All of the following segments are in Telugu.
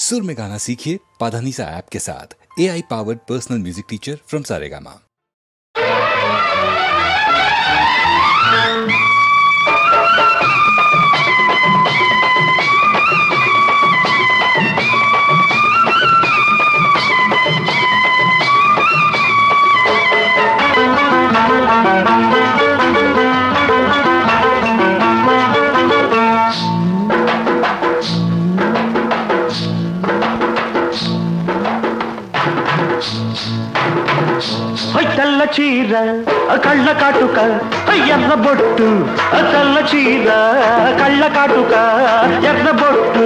सुर में गाना सीखिए पाधानीसा ऐप के साथ। AI powered personal music teacher from Saregama. తెల్ల చీర కళ్ళ కాటుక ఎర్ర బొట్టు తెల్ల చీర కళ్ళ కాటుక ఎర్ర బొట్టు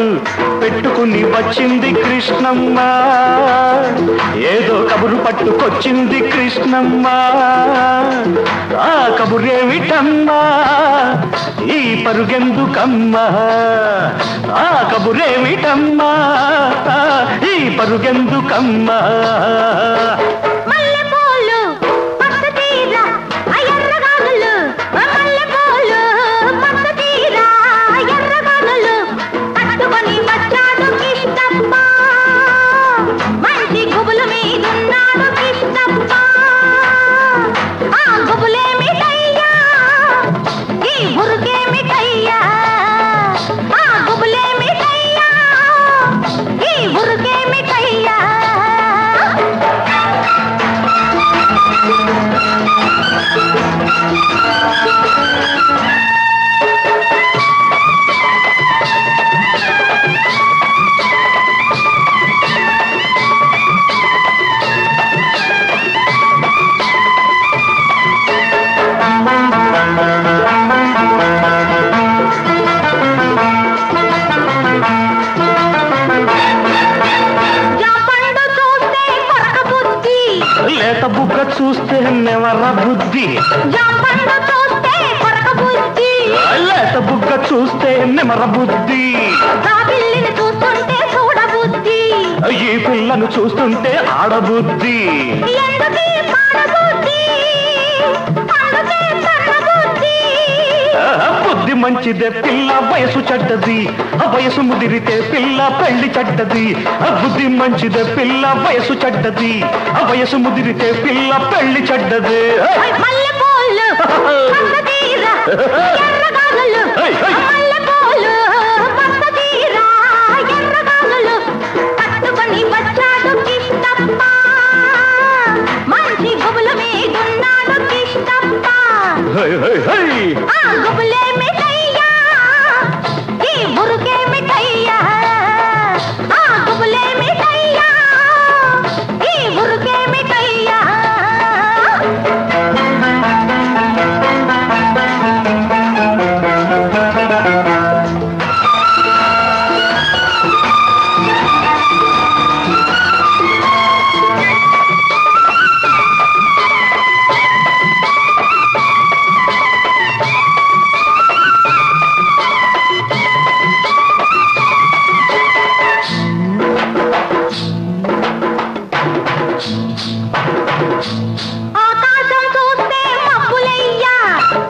పెట్టుకుని వచ్చింది కృష్ణమ్మ. ఏదో కబురు పట్టుకొచ్చింది కృష్ణమ్మ. ఆ కబురేమిటమ్మా ఈ పరుగెందుకమ్మా? ఆ కబురేమిటమ్మా ఈ పరుగెందుకమ్మా? బుగ్గ చూస్తే నెవర బుద్ధి, లేత బుగ్గ చూస్తే నెమర బుద్ధి, ఈ పిల్లను చూస్తుంటే ఆడబుద్ధి. బుద్ధి మంచిదే పిల్ల వయసు చెడ్డది, వయసు ముదిరితే పిల్ల పెళ్లి చెడ్డది. బుద్ధి మంచిదే పిల్ల వయసు చెడ్డది, వయసు ముదిరితే పిల్ల పెళ్లి చెడ్డది.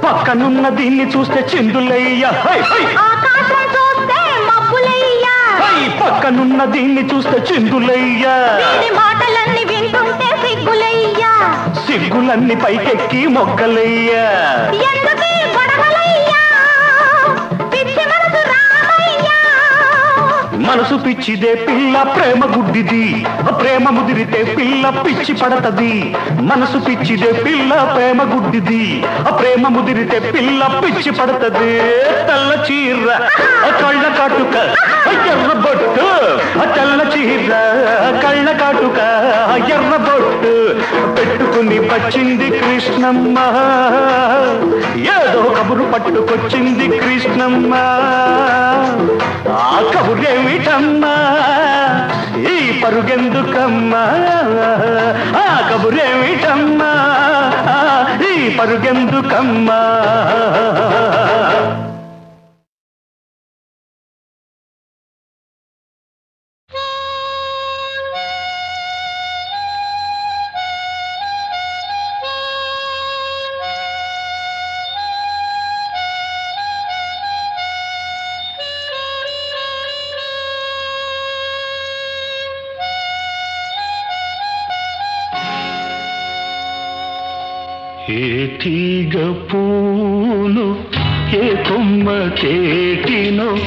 పక్కనున్న దీన్ని చూస్తే చిందులయ్యా, పక్కనున్న దీన్ని చూస్తే చిందులయ్యా. మాటలన్నీ వింటుంటే సిగ్గులయ్యా, సిగ్గులన్నీ పైకెక్కి మొగ్గలయ్యా. మనసు పిచ్చిదే పిల్ల ప్రేమ గుడ్డిది, ప్రేమ ముదిరితే పిల్ల పిచ్చి పడతది. మనసు పిచ్చిదే పిల్ల ప్రేమ గుడ్డిది, ప్రేమ ముదిరితే పిల్ల పిచ్చి పడతది. తెల్ల చీర కళ్ళ కాటుక ఎర్ర బొట్టు, తెల్ల చీర కళ్ళ కాటుక ఎర్ర బొట్టు పెట్టుకుని వచ్చింది కృష్ణమ్మ. ఏదో కబురు పట్టుకొచ్చింది కృష్ణమ్మ. ఆ కబురేమిటమ్మా ఈ పరుగెందుకమ్మా? ఆ కబురేమిటమ్మా ఈ పరుగెందుకమ్మా? ఏ తీగ పూను ఏ కొమ్మ తేటినో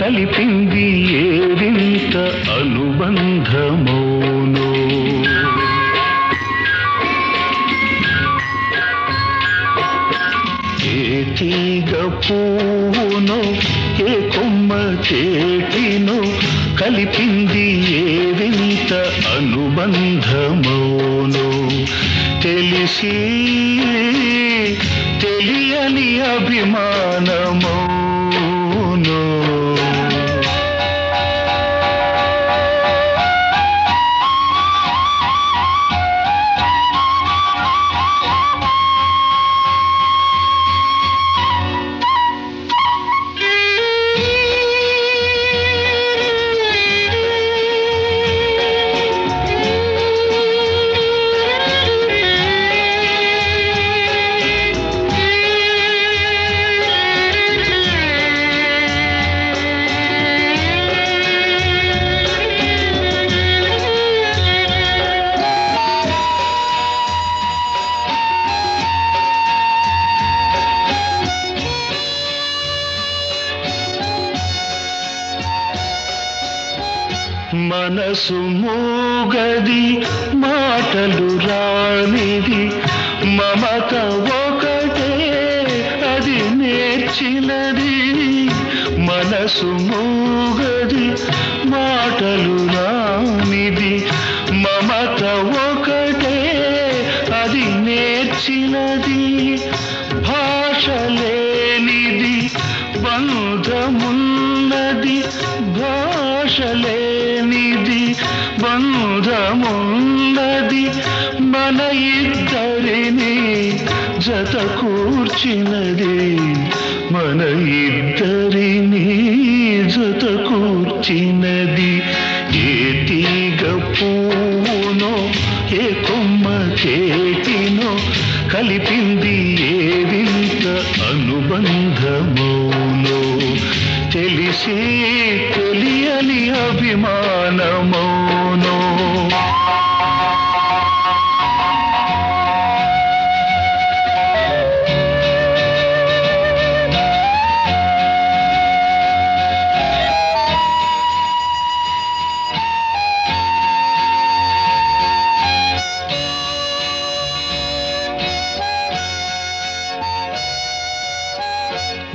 కలిపింది ఏ వింత అనుబంధమోనో. ఏ తీగ పూను ఏ కొమ్మ తేటినో కలిపింది ఏ వింత అనుబంధమోనో. తెలిసి తెలియని అభిమానమోనో. మనసు మూగది మాటలు రానిది మమత ఒకటే అది నేర్చినది. మనసు మూగది మాటలు రానిది మమత ఒకటే అది నేర్చినది. భాష లేనిది బంధమున్నది భాష లేనిది బంధమున్నది మన ఇద్దరిని జత కూర్చినది మన ఇద్దరిని జత కూర్చినది. ఏ తీగ పూనో ఏ కొమ్మ చేటినో కలిపింది ఏ వింత అనుబంధమోనో. తెలిసి తెలియని అభిమానమోనో.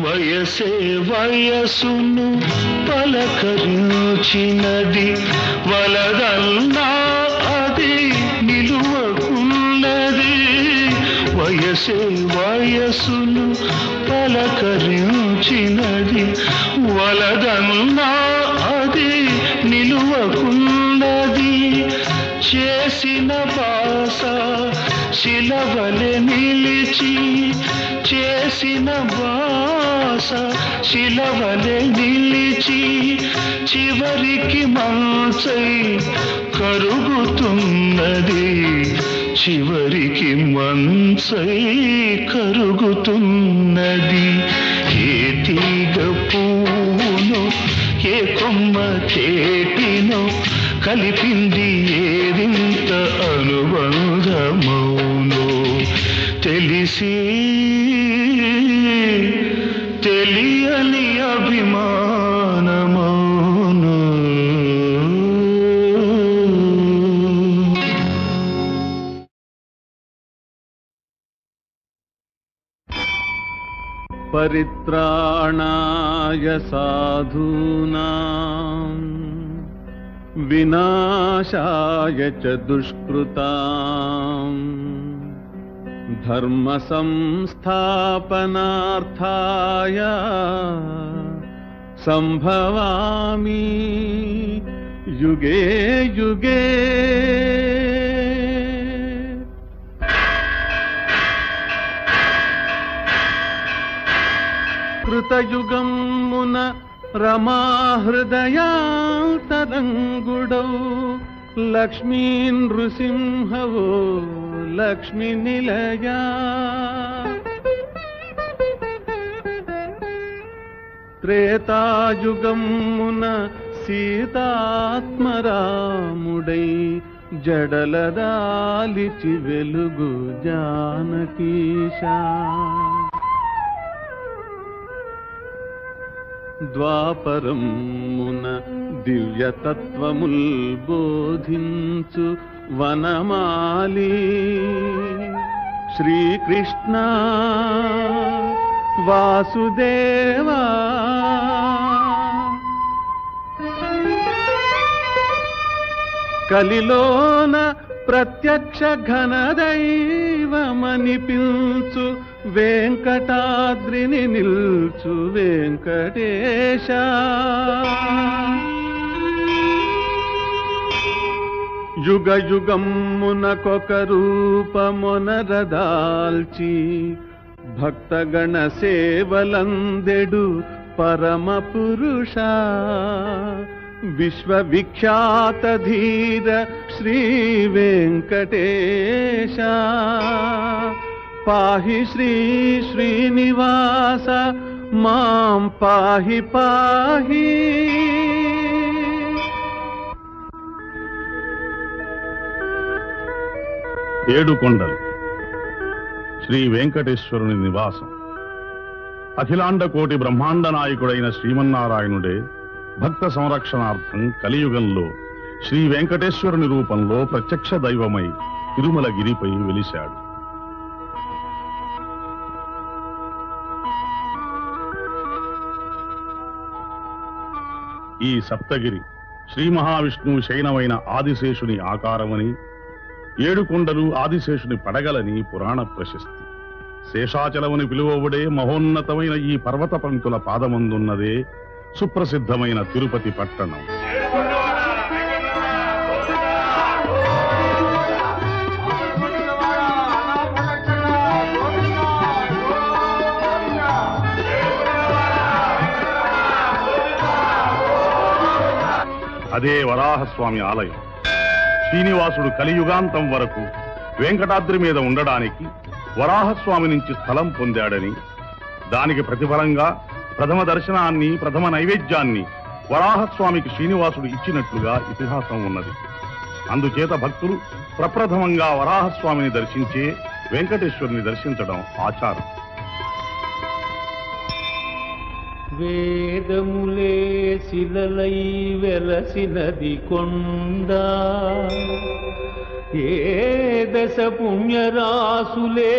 వయసే వయసును పలకరించినది వలదన్నా అది నిలువకున్నది. వయసే వయసును పలకరించినది వలదన్నా అది నిలువకున్నది. చేసిన బాస శిలవలె నిలిచి చేసిన బాస శిలవలె నిలిచి చివరికి మంచై కరుగుతున్నది చివరికి మంచై కరుగుతున్నది. ఏ తీగ పూనో ఏ కొమ్మ చేటినో కలిపింది ఏ వింత అనుబంధమౌనో. తెలిసి తెలియని అభిమానమౌనో. పరిత్రాణాయ సాధూనాం వినాశాయ చ దుష్కృతాం ధర్మ సంస్థాపనార్థాయ సంభవామి యుగే యుగే. కృతయుగమున రమాహృదయాంతరంగుడౌ లక్ష్మీ నృసింహవో లక్ష్మి నిలయా. త్రేతాయుగమున సీతాత్మరాముడై జడలదాలిచి వెలుగు జానకీశా. ద్వాపరమున దివ్యతత్వముల్ బోధించు వనమాలి శ్రీకృష్ణ వాసుదేవా. కలిలోన ప్రత్యక్ష ఘనదైవమనిపించు వెంకటాద్రిని నిల్చు వెంకటేశ. యుగ యుగమునకొక రూపమొనరదాల్చి భక్తగణ సేవలందెడు పరమ పురుష. విశ్వవిఖ్యాత ధీర శ్రీ వెంకటేశ. పాహి శ్రీ శ్రీనివాస మాం పాహి పాహి. ఏడుకొండలు శ్రీ వెంకటేశ్వరుని నివాసం. అఖిలాండ కోటి బ్రహ్మాండ నాయకుడైన శ్రీమన్నారాయణుడే భక్త సంరక్షణార్థం కలియుగంలో శ్రీ వెంకటేశ్వరుని రూపంలో ప్రత్యక్ష దైవమై తిరుమలగిరిపై వెలిశాడు. ఈ సప్తగిరి శ్రీ మహావిష్ణువు శయనమైన ఆదిశేషుని ఆకారమని, ఏడుకొండలు ఆదిశేషుని పడగలని పురాణ ప్రశస్తి. శేషాచలముని పిలువబడే మహోన్నతమైన ఈ పర్వత పంక్తుల పాదమందున్నదే సుప్రసిద్ధమైన తిరుపతి పట్టణం. అదే వరాహస్వామి ఆలయం. శ్రీనివాసుడు కలియుగాంతం వరకు వెంకటాద్రి మీద ఉండడానికి వరాహస్వామి నుంచి స్థలం పొందాడని, దానికి ప్రతిఫలంగా ప్రథమ దర్శనాన్ని, ప్రథమ నైవేద్యాన్ని వరాహస్వామికి శ్రీనివాసుడు ఇచ్చినట్లుగా ఇతిహాసం ఉన్నది. అందుచేత భక్తులు ప్రప్రథమంగా వరాహస్వామిని దర్శించే వెంకటేశ్వరుని దర్శించడం ఆచారం. వేదములే శిలలై వెలసినది కొండ, ఏ దశ పుణ్యరాసులే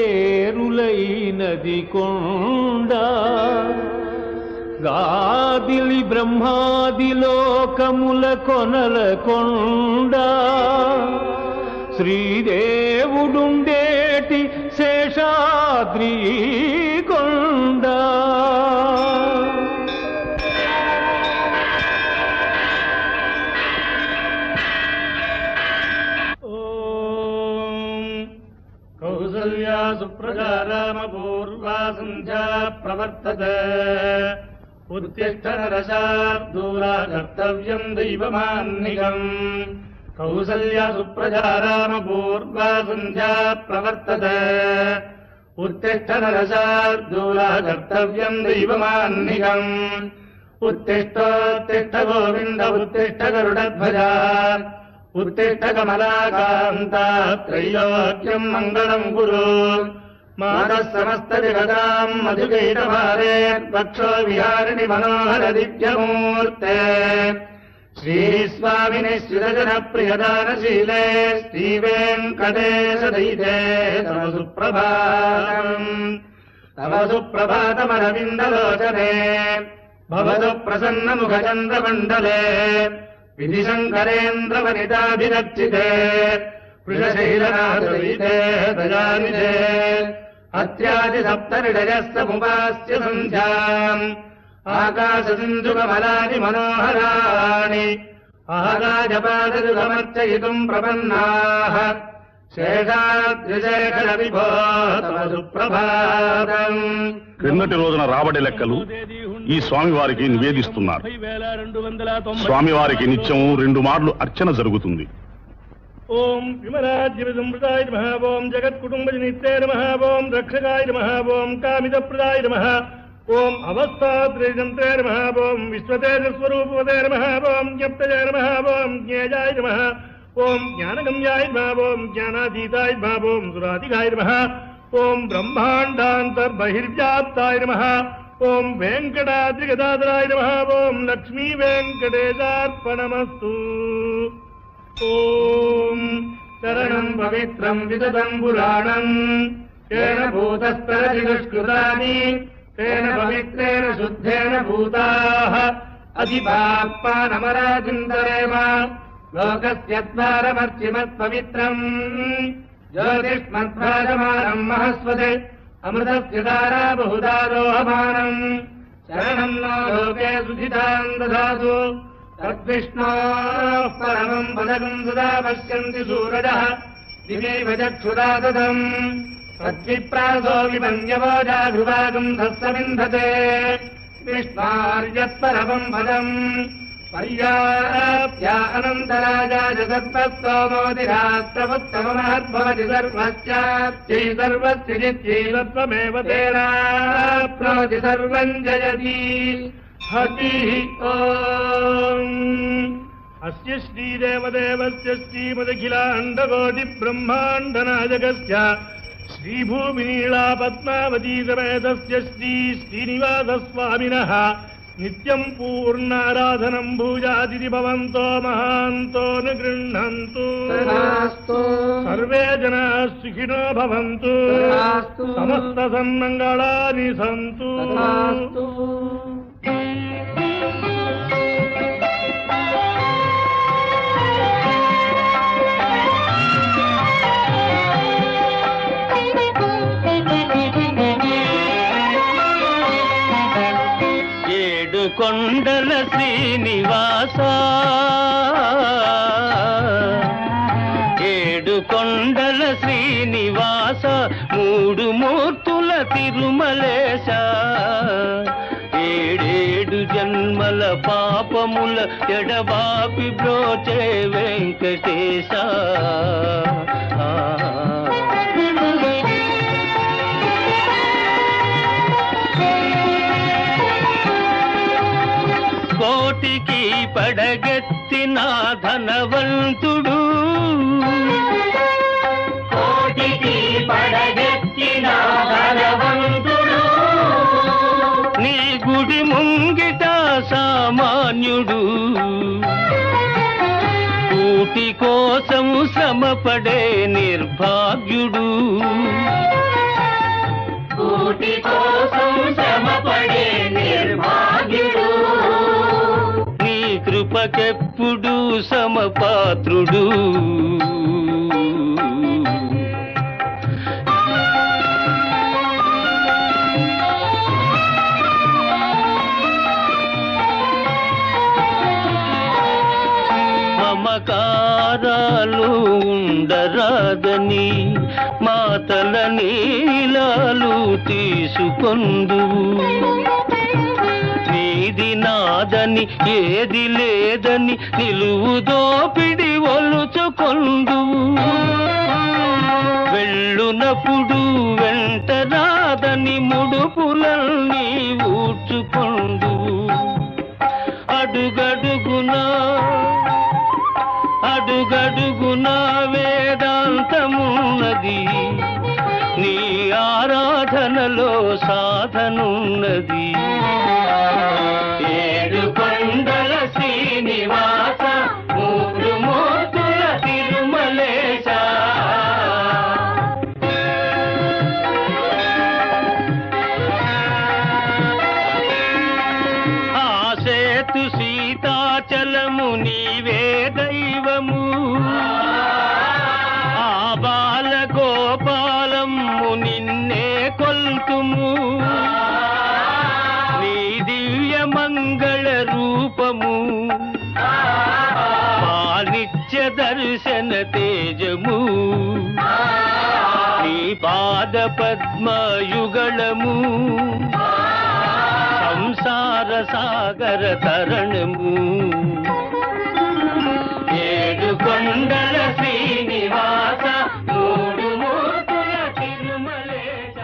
ఏరులైనది కొండ. గాదిలి బ్రహ్మాది లోకముల కొనల కొండ, శ్రీదేవుడుండేటి శేషాద్రి కొండ. కౌసల్యా సుప్రజా రామ పూర్వా సంధ్యా ప్రవర్తతే. ఉత్తిష్ట నరశార్దూలా కర్తవ్యం దైవమాన్నికం. కౌసల్యా సుప్రజా రామ పూర్వా సంధ్యా ప్రవర్తతే. ఉత్తిష్ట నరశార్దూలా కర్తవ్యం దైవమాన్నికం. ఉత్తిష్టోత్తిష్ట గోవింద ఉత్తిష్ట గరుడధ్వజా. ఉత్తిష్ట కమలాకాంత త్రైలోక్యం మంగళం కురు. మాతః సమస్త జగదాం మధుకైటభారే వక్షో విహారిణి మనోహర దివ్యమూర్తే. శ్రీస్వామిని శ్రీరజన ప్రియదానశీలే శ్రీవేంకటేశ దయితే తవ సుప్రభాతం. తవ సుప్రభాతమరవిందలోచనే భవతు ప్రసన్న ముఖచంద్రమండలే. విధిశంకరేంద్ర వనితాభిరక్షితే వృషశైలనాథయితే దయానిధే. అత్యాది సప్తనిడయస్తముపాస్య సంధ్యాం ఆకాశ సింధుకమలాని మనోహరాణి. ఆకాశపాదయుగమర్చయితుం ప్రపన్నాః శేషాద్రిశేఖర విభో తవ సుప్రభాతం. క్రిందటి రోజున రాబడి లెక్కలు ఈ స్వామివారికి నివేదిస్తున్నారు. స్వామివారికి నిత్యము 2 మార్లు అర్చన జరుగుతుంది. ఓం విమలాద్యమృతాయ నమః. ఓం జగత్కుటుంబజనిత్యాయ నమః. ఓం రక్షకాయ నమః. ఓం కామితప్రదాయ నమః. ఓం అవస్థాత్రేజంత్రాయ నమః. ఓం విశ్వతేజస్వరూపవతే నమః. ఓం జ్ఞప్తజాయ నమః. ఓం జ్ఞేయాయ నమః. ఓం జ్ఞానగమ్యాయ నమః ఓం జ్ఞానాతీతాయ నమః ఓం సురాధికాయ నమః ఓం బ్రహ్మాండాంతర్బహిర్వ్యాప్తాయ నమః ఓం వెంకటాద్రిగదాధరాయ నమః ఓం లక్ష్మీ వెంకటేశార్పణమస్తు. ఓం శరణం పవిత్రం విదతం పురాణం తేన భూతస్తరతి దుష్కృతాని తేన పవిత్రేణ శుద్ధేన భూతాః అధిపాప్మానమరాజింతరేమ లోకస్య ద్వారమర్చిమత్పవిత్రం జ్యోతిష్మద్భాజమానం మహస్వతే అమృతస్య ధారా బహుదా దోహమానం శరణం నో లోకే సుధితాం దదాతు తద్విష్ణోః పరమం పదకం సదా పశ్యంతి సూరజః దివైవ చక్షురా దదం తద్విప్రాసో విమన్యవో జాఘృవాగం ధస్సవింధతే విష్ణార్యత్పరమం పదం పర్యాప్య అనంతరాజా జగత్పస్తోమోదిరాత్రముత్తమమహద్భవతి సర్వస్యాప్త్యై సర్వస్య జిత్యైవత్వమేవ తేనాప్నోతి సర్వం జయతి. హరి ఓం. అస్య శ్రీదేవదేవస్య శ్రీమదఖిలాండకోటి బ్రహ్మాండనాయకస్య శ్రీభూమినీళా పద్మావతీ సమేతస్య శ్రీనివాసస్వామినః నిత్యం పూర్ణారాధనం భూజాదితి భవంతో మహాంతో నిగృహ్ణంతు. సర్వే జనాః సుఖినో భవంతు. సమస్త సన్మంగళాని సంతు. కొండల శ్రీనివాస ఏడు కొండల శ్రీనివాస మూడు మూర్తుల తిరుమలేశ ఏడేడు జన్మల పాపముల ఎడబాపి బ్రోచే వెంకటేశ. కోటికి పడగెత్తిన ధనవంతుడు కోటికి పడగెత్తిన ధనవంతుడు నీ గుడి ముంగిట సామాన్యుడు కూటి కోసం శ్రమపడే నిర్భాగ్యుడు కూటి కోసం శ్రమపడే నిర్భాగ్యుడు కృపకెప్పుడు సమపాత్రుడు. మమకారాలు ఉండరాదని మాతల నీలాలు తీసుకొందు. నీది నాదని ఏది లేదని నిలువు దోపిడి ఒలుచుకొందు. వెళ్ళునప్పుడు వెంట రాదని ముడుపులన్నీ ఊడ్చుకొందు. అడుగడుగునా వేదాంతమున్నది నీ ఆరాధనలో సాధనున్నది. ఏడు కొండల శ్రీనివాస మూడు మూర్తుల తిరుమలేశ ఆ సేతు సీతాచలము నీవే దైవము ఆ బాలగోపాలము నిన్నే కొల్తుము. నీ దివ్య మంగళ రూపము నిత్య దర్శన తేజము నీ పాద పద్మయుగళము సంసార సాగర తరణము. ఏడు కొండల శ్రీనివాస మూడు మూర్తుల తిరుమలేశ.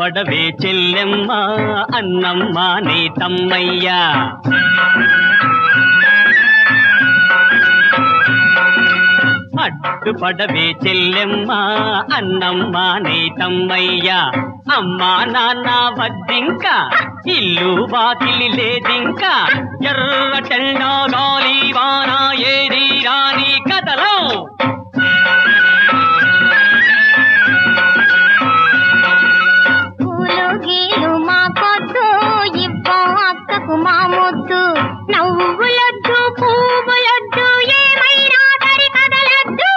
అడ్డుపడవే చెల్లెమ్మ అన్నమ్మ నీ తమ్మయ్యా అడ్డుపడవే చెల్లెమ్మ అన్నమ్మ నీ తమ్మయ్యా అమ్మా నాన్న వద్దింకా ఇల్లు వాకిలి లేదింకా ఎర్రటెండా గాలి వాన ఏది రాని కథలో పూలు మా కొద్దు ఇవ్వం అక్కకు మా ముద్దు నవ్వులొద్దు పువ్వులొద్దు ఏమైనా సరి కదలొద్దు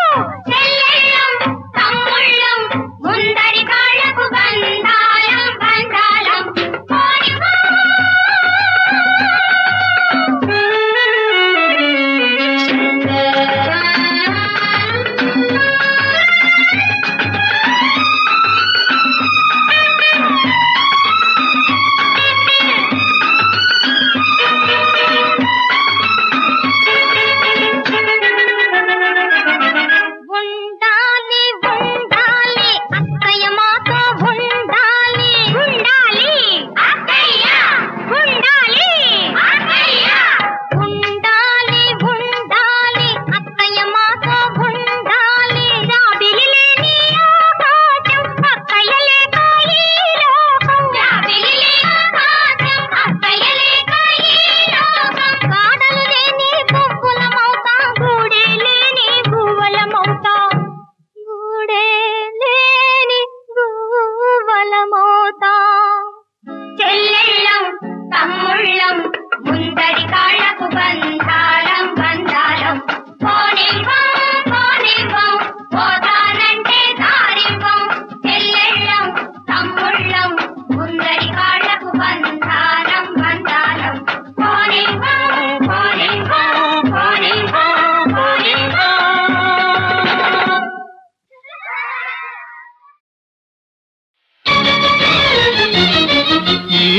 చెల్లెళ్ళం తమ్ముళ్ళం ముందరి కాళ్ళకు బంధాలం బంధాలం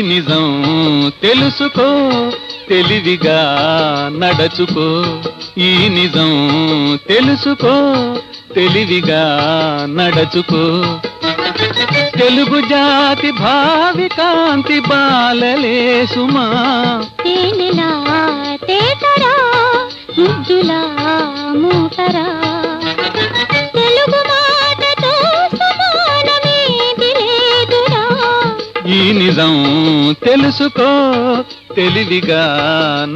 నిజం తెలుసుకో తెలివిగా నడచుకో ఈ నిజం తెలుసుకో తెలివిగా నడచుకో తెలుగు జాతి భావి కాంతి బాలలే సుమా తేనెలా తేటరా ముద్దులా మూటరా తెలుగు మాటతో సమానమేది లేదురా ఈ నిజం తెలుసుకో తెలివిగా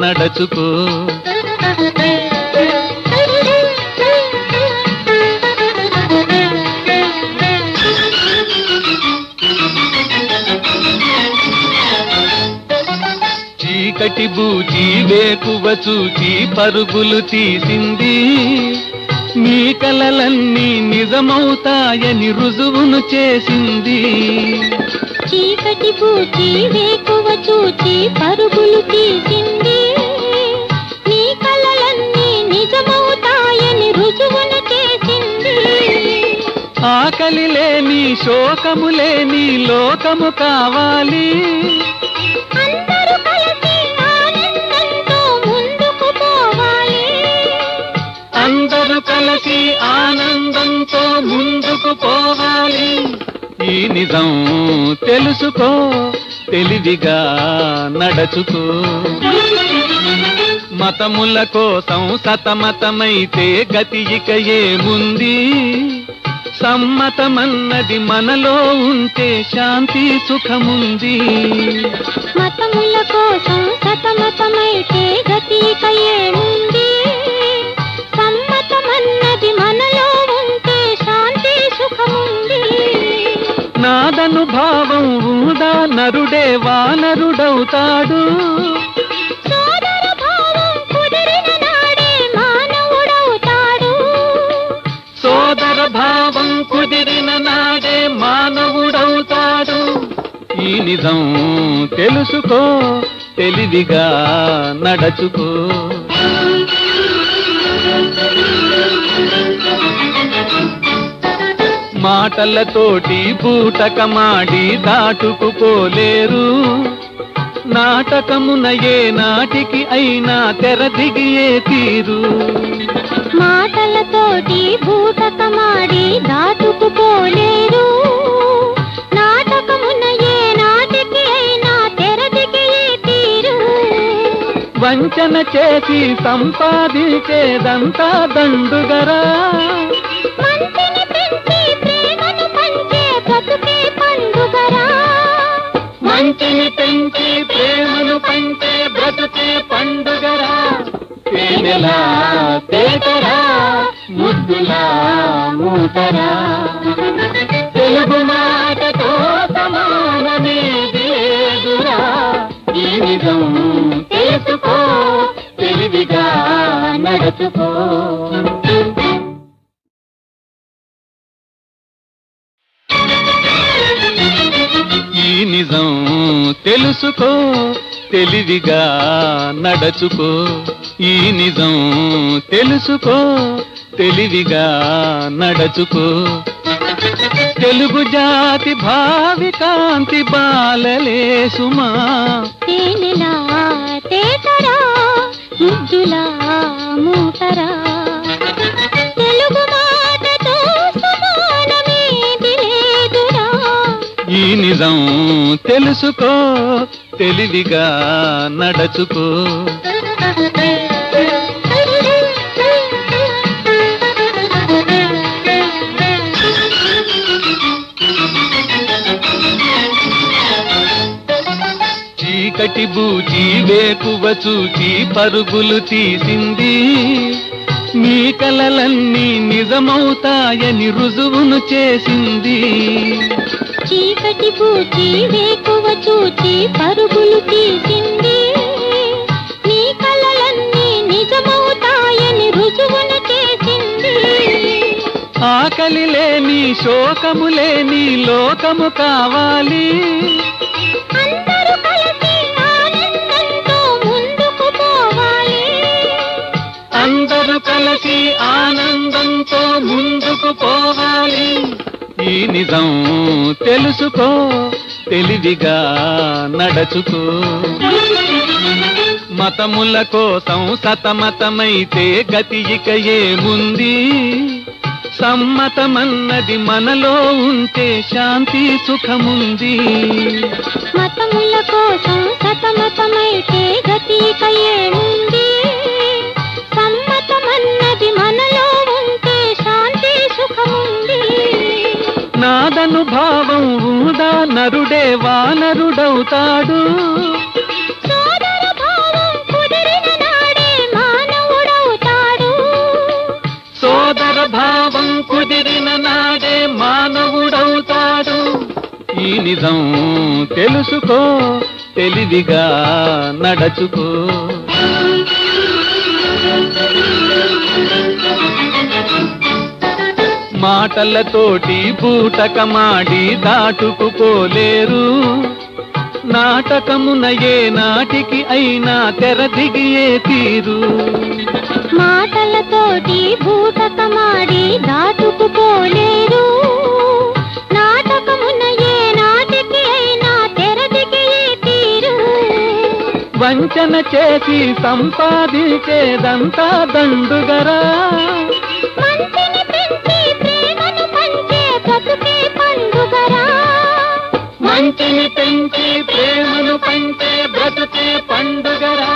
నడచుకో చీకటి బూచి వేకువ చూచి పరుగులు తీసింది నీ కలలన్నీ నిజమవుతాయని రుజువును చేసింది చీకటి బూచి వేకువ చూచి పరుగులు తీసింది నీ కలలన్నీ నిజమవుతాయని రుజువును చేసింది ఆకలి లేని శోకము లేని లోకము కావాలి అందరూ కలిసి ఆనందంతో ముందుకు పోవాలి అందరూ కలిసి ఆనందంతో ముందుకు పోవాలి ఈ నిజం తెలుసుకో తెలివిగా నడచుకో మతముల కోసం సతమతమైతే గతి ఇక ఏముంది సమ్మతమన్నది మనలో ఉంటే శాంతి సుఖముంది మతముల కోసం సతమతమైతే గతి ఇక ఏముంది సమ్మతమన్నది మనలో ఉంటే శాంతి సుఖముంది నాదనుభావం ఊదా నరుడే వానరుడవుతాడు సోదర భావం కుదిరిన నాడే మానవుడవుతాడు సోదర భావం కుదిరిన నాడే మానవుడవుతాడు ఈ నిజం తెలుసుకో తెలివిగా నడచుకో మాటలతోటి బూటకమాడి దాటుకుపోలేరు నాటకమున ఏ నాటికి అయినా తెరదిగియే తీరు మాటలతోటి బూటకమాడి దాటుకుపోలేరు నాటకమున వంచన చేసి సంపాదించేదంతా దండుగరా. మంచిని పెంచి ప్రేమను పంచే బ్రతుకే పండుగరా. మంచిని పెంచి ప్రేమను పంచే బ్రతుకే పండుగరా. తేనెలా తేటరా ముద్దులా మూటరా. తెలుగు మాటతో సమానమేది లేదురా. ఈ నిజం తెలుసుకో, తెలివిగా నడుచుకో. ఈ నిజం తెలుసుకో, తెలివిగా నడచుకో. ఈ నిజం తెలుసుకో, తెలివిగా నడచుకో. తెలుగు జాతి భావి కాంతి బాలలే సుమా. తేనెలా తేటరా ముద్దులా మూటరా. తెలుగు మాటతో సమానమేది లేదురా. ఈ నిజం తెలుసుకో, తెలివిగా నడచుకో. చీకటి బూచి వేకువ చూచి పరుగులు తీసింది. నీ కలలన్నీ నిజమవుతాయని రుజువును చేసింది. చీకటి పూచి వేకువ చూచి పరుగులు తీసింది. నీ కలలన్నీ నిజమవుతాయని రుజువును చేసింది. ఆకలి లేని శోకము లేని లోకము కావాలి. అందరూ కలిసి ఆనందంతో ముందుకు పోవాలి. అందరూ కలిసి ఆనందంతో ముందుకు పోవాలి. ఈ నిజం తెలుసుకో, తెలివిగా నడచుకో. మతముల కోసం సతమతమైతే గతి ఇక ఏముంది. సమ్మతమన్నది మనలో ఉంటే శాంతి సుఖముంది. మతముల కోసం సతమతమైతే గతి ఇక ఏముంది. సమ్మతమన్నది మనలో ఉంటే శాంతి సుఖముంది. నాదనుభావం ఊదా నరుడే వానరుడవుతాడు. సోదర భావం కుదిరిన నాడే మానవుడవుతాడు. సోదర భావం కుదిరిన నాడే మానవుడవుతాడు. ఈ నిజం తెలుసుకో, తెలివిగా నడచుకో. మాటలతోటి బూటకమాడి దాటుకుపోలేరు. నాటకమున ఏ నాటికి అయినా తెరదిగియే తీరు. మాటలతోటి బూటకమాడి దాటుకుపోలేరు. నాటకమున ఏ నాటికి అయినా తెరదిగియే తీరు. వంచన చేసి సంపాదించేదంతా దండుగరా. మంచిని పెంచి ప్రేమను పంచే బ్రతుకే పండుగరా. మంచిని పెంచి ప్రేమను పంచే బ్రతుకే పండుగరా.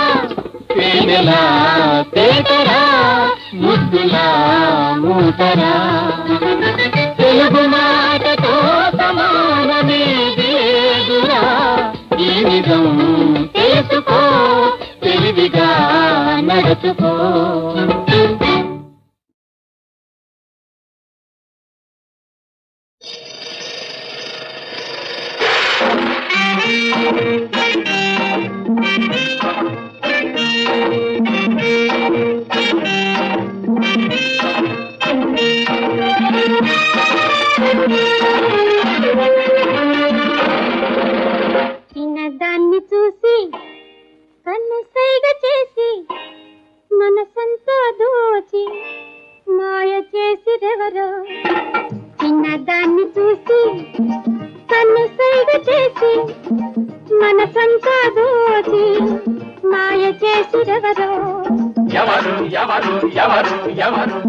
తేనెలా తేటరా ముద్దులా మూటరా. తెలుగు మాటతో సమానమేది లేదురా. ఈ నిజం తెలుసుకో, తెలివిగా నడచుకో. చిన్నదాన్ని చూసి కన్ను సైగ చేసి మనసంతా దోచి మాయ చేసిరెవరో. చిన్నదాన్ని చూసి కన్ను సైగ చేసి మనసంతా దోచి మాయ చేసిరెవరో. ఎవరు ఎవరు ఎవరు ఎవరు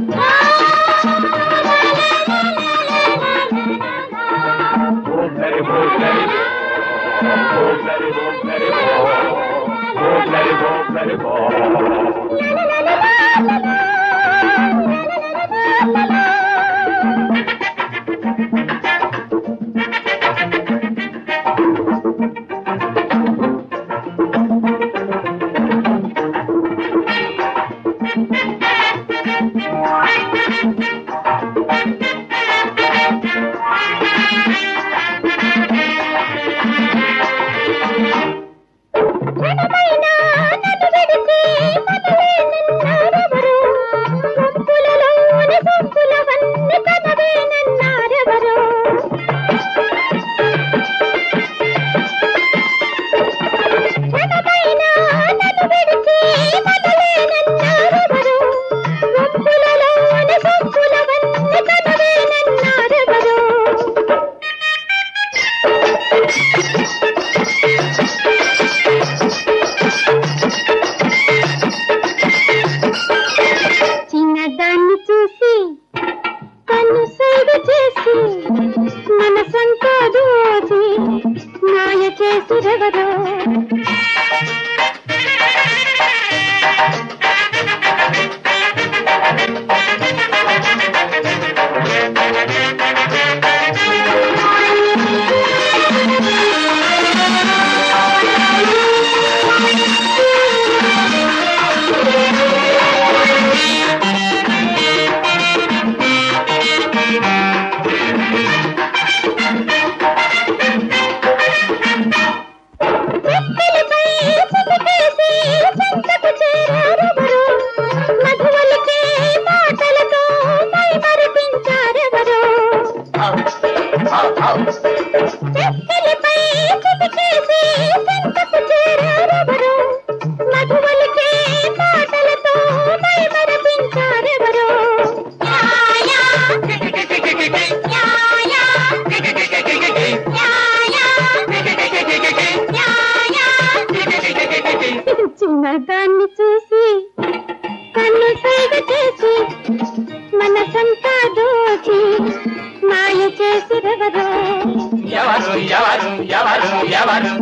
దాన్ని చూసి కన్ను సైగ చేసి మనసంతా దోచి మాయ చేసిరెవరో ఎవరు ఎవరు ఎవరు ఎవరు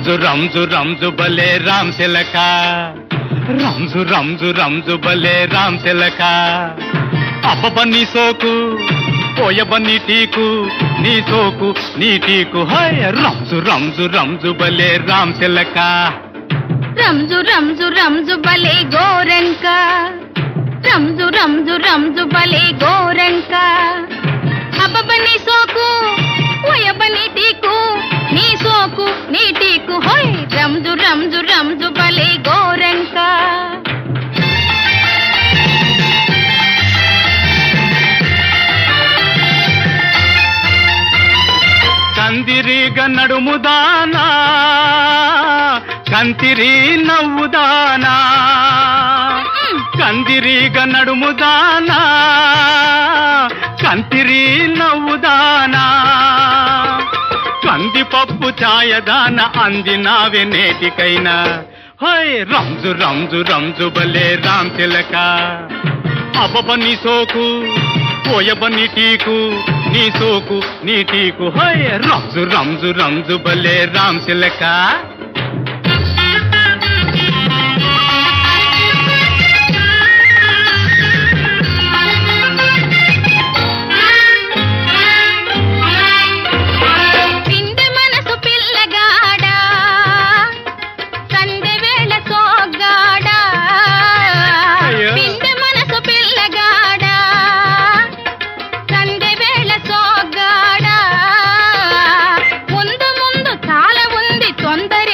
రంజు రంజు రంజు బలే రామ్ తిలక రంజు రంజు రంజు బలే రామ్ తిలక అబ్బబ నీ సోకు పోయబ నీ టీకు నీ సోకు నీ టీకు హాయ్ రంజు రంజు రంజు బలే రామ్ తిలక రంజు రంజు రంజు బలే గోరంక రంజు రంజు రంజు బలే గోరంక అబ్బబ నీ సోకు పోయబ నీ టీకు నీ సోకు నీ టీకు హోయ్ రంజు రంజు రంజు బలే గోరంక కందిరీగ నడుముదానా కంతిరి నవ్వుదానా కందిరీగ నడుముదానా కంతిరి నవ్వుదానా కందిపప్పు ఛాయదాన అందినావే నేటికైనా హోయ్ రంజు రంజు రంజు బలే రామ్ తిలక అబ్బబ నీ సోకు పోయబ నీ టీకు నీ సోకు నీ టీకు హోయ్ రంజు రంజు రంజు బలే రామ్ తిలక తొందర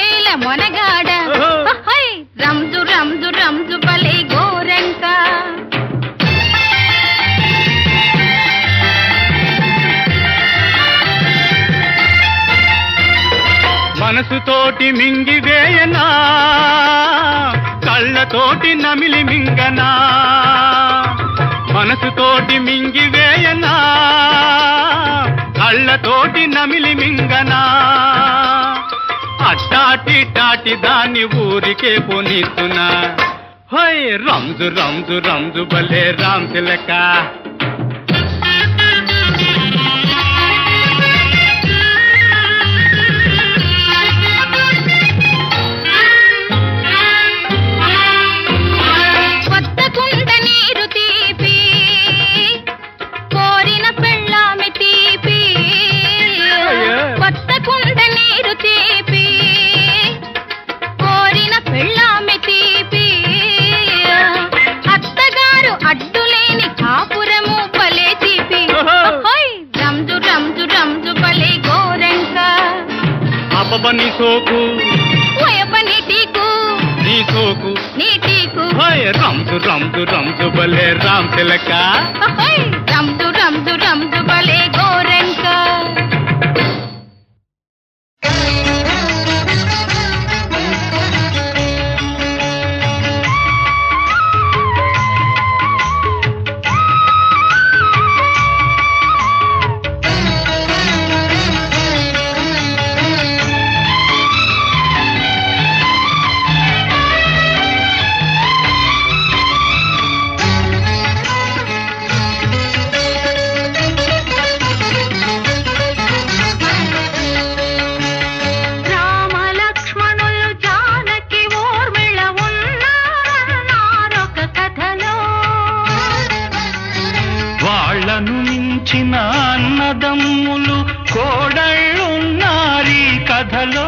మనసుతోటి మింగివేయనా కళ్ళతోటి నమిలి మింగనా మనసుతోటి మింగివేయనా కళ్ళతోటి నమిలి మింగనా అట్టాటి టాటి దాన్ని ఊరికే పోనిస్తున్నా హోయ్ రంజు రంజు రంజు భలే రామ్ తిలక నీ సోకు నీ సోకు రంజు రంజు రంజు భలే రామ్ తిలక రంజు రంజు రంజు భలే గోరంక అన్నదమ్ములు కోడళ్ళున్నారీ కథలో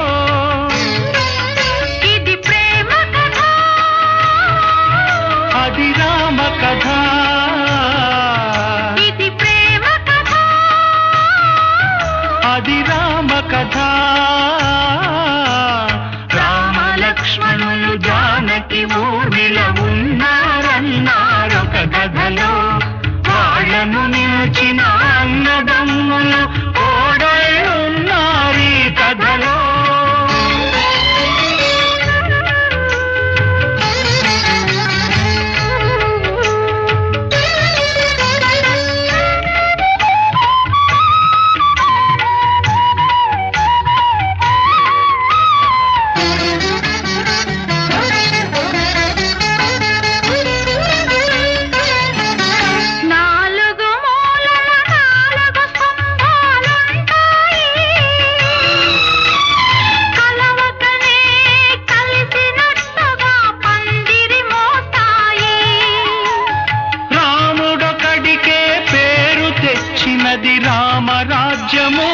ఇది ప్రేమ కథ అది రామ కథ ఇది ప్రేమ కథ అది రామ కథ రామ లక్ష్మణులు జానకి ఊర్మిళ ఉన్నారన్నారొక కథలో వాళ్ళను నిలిచిన అన్నదమ్ములు కోడళ్ళున్నారీ కథలో రామరాజ్యము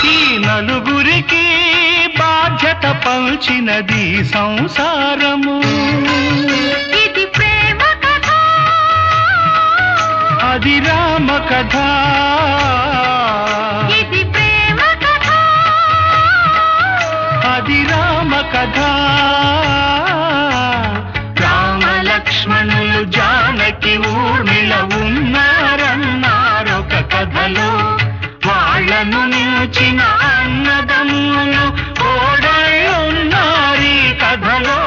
ఈ నలుగురికి బాధ్యత పంచినది సంసారము ఇది ప్రేమ కథ అది రామ కథ ఇది ప్రేమ కథ అది రామ కథ రామ లక్ష్మణులు జానకి ఊర్మిళ ఉన్నారన్నారొక కథలో వాళ్ళను నిలిచిన అన్నదమ్ములు కోడళ్ళున్నారీ కథలో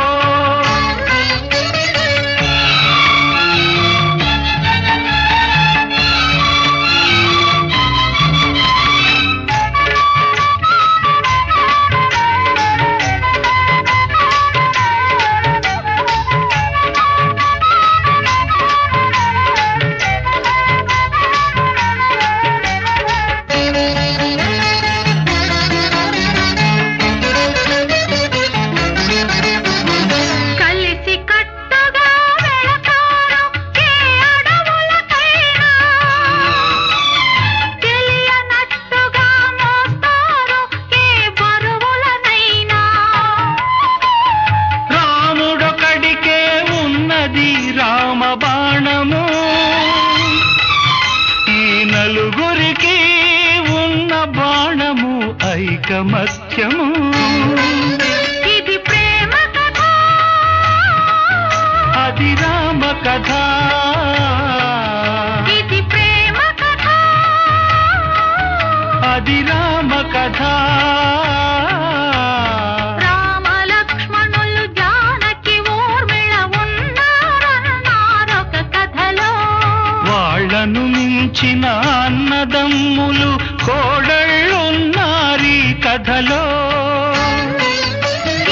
ఐకమత్యము ఇది ప్రేమ కథ అది రామ కథ ఇది ప్రేమ కథ అది రామ కథ నిలిచిన అన్నదమ్ములు కోడళ్ళున్నారీ కథలో.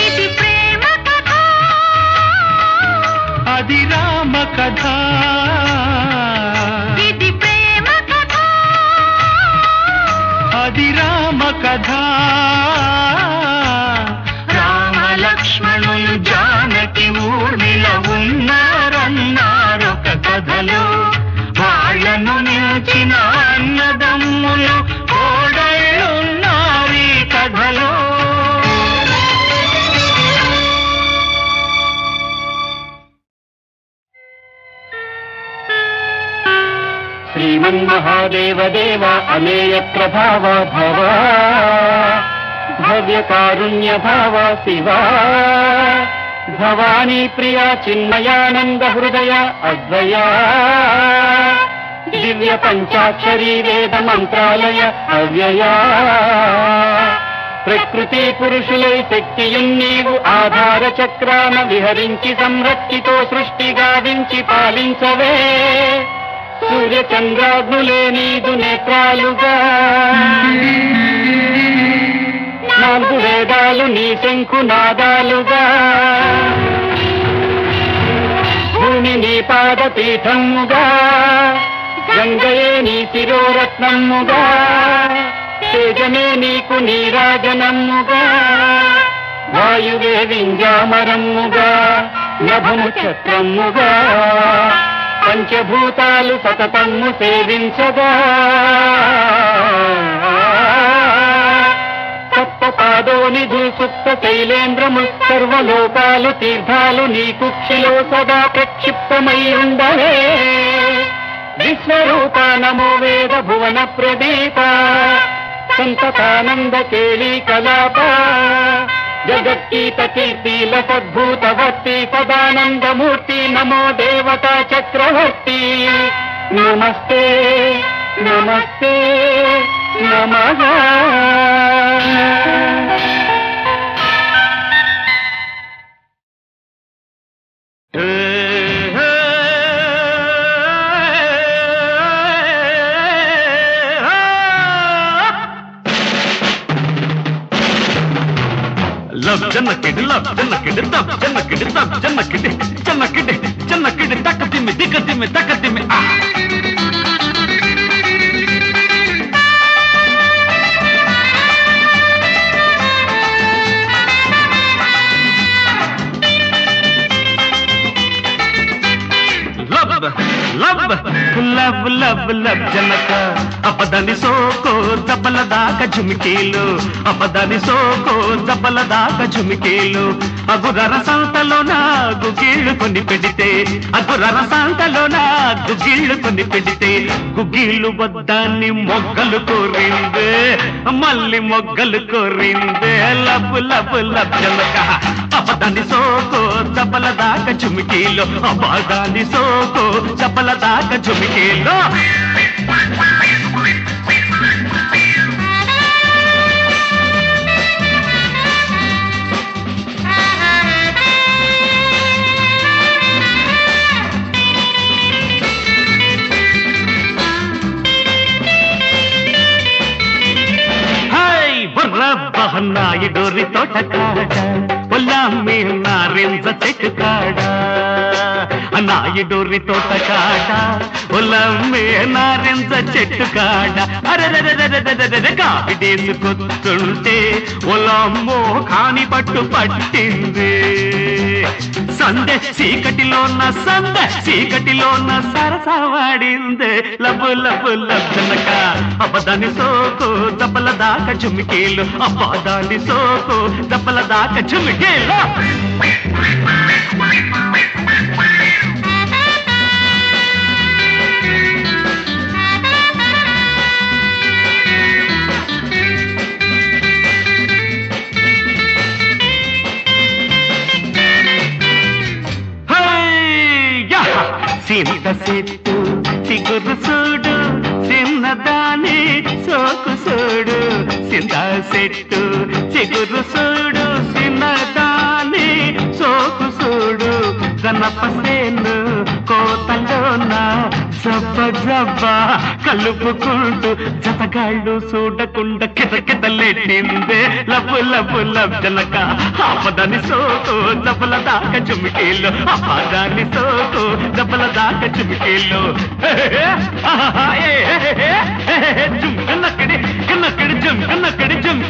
ఇది ప్రేమ కథ, అది రామ కథ. ఇది ప్రేమ కథ, అది రామ కథ. రామ లక్ష్మణులు జానకి ఊర్మిళ ఉన్నారన్నారొక కథలో. వాళ్ళను నిలిచిన అన్నదమ్ములు కోడళ్ళున్నారీ కథలో. శ్రీమన్మహాదేవ దేవ అమేయ ప్రభావ భవ భవ్య కారుణ్య భావ శివా భవానీ ప్రియా చిన్మయానంద హృదయ అద్వయా దివ్య పంచాక్షరీ వేద మంత్రాలయ అవ్యయా. ప్రకృతి పురుషులై శక్తియున్నీవు ఆధార చక్రాన విహరించి సంరక్షితో సృష్టి గావించి పాలించవే. సూర్య చంద్రాగ్నులే నీదు నేత్రాలుగా, నాలుగు వేదాలు నీ శంఖునాదాలుగా, భూమి నీ పాదపీఠముగా, గంగయే నీ శిరోరత్నముగా, తేజమే నీకు నీరాజనముగా, వాయువే వింజామరముగా, నభము ఛత్రముగా, పంచభూతాలు సతతమ్ము సేవించగా. సప్త పాదోనిధు సుప్త శైలేంద్రము సర్వలోకాలు తీర్థాలు నీ కుక్షిలో సదా ప్రక్షిప్తమై ఉండవే. విశ్వరూప నమో వేద భువన ప్రదీప సంతతానంద కేళీ కలాప జగత్కీత కీర్తిల సద్భూతవర్తి సదానందమూర్తి నమో దేవతా చక్రవర్తి. నమస్తే నమస్తే నమః. లవ్ జన్నకిడి లవ్ జన్నకిడి దబ్ జన్నకిడి దబ్ జన్నకిడి జన్నకిడి జన్నకిడి తక్కతిమి దిక్కతిమి తక్కతిమి. లవ్ లవ్ లవ్ లవ్ జనక అపదని సోకో దబ్బల దాకా ఝుమికీలు అపదని సోకో దబ్బల దాకా ఝుమికీలు. అగురర సంతలో నా గుగిళ్ళు కొని పెడితే అగురర సంతలో నా గుగిళ్ళు కొని పెడితే గుగిళ్ళు వద్దాన్ని మొగ్గలు కోరిందే మళ్ళీ మొగ్గలు కోరిందే. లవ్ లవ్ లవ్ జనక అపదని సోకో దబ్బల దాకా ఝుమికీలు అపదాని సోకో దబ్బల దాకా ఝుమికీలు. నాయుడోరి తోట కాడ పొల్లమ్మి నారింజ చెట్టు కాడ నాయుడోరి తోట కాడ పొల్లమ్మి నారింజ చెట్టు కాడ అరెరెరెరెరెరెరె కావిడేసుకొస్తుంటే ఒలమ్మో కాని పట్టు పట్టింది. సందె చీకటిలోన సరసవాడిందే లబ్బు లబ్బు లబ్బనక అపదాని సోకు దబ్బల దాకా ఝుమికీలు అపదాని సోకు దబ్బల దాకా ఝుమికీలు. సింత చెట్టు చిగురు చూడు చిన్నదాని సోకు చూడు సింత చెట్టు చిగురు చూడు చిన్నదాని సోకు చూడు గణపసేను కోతలోన జబ్బ జబ్బ కలుపుకుంటూ జతగాళ్ళు చూడకుండా కితకితలెట్టిందే లబ్బు లబ్బు లబ్జనక ఆపదని సోకు దెబ్బల దాకా చుమికీళ్ళు ఆపదాన్ని సోకు దెబ్బల దాకా చుమికీళ్ళు జుమ్ కన్నక్కడి కన్నక్కడి జుమ్ కన్నక్కడి జుమ్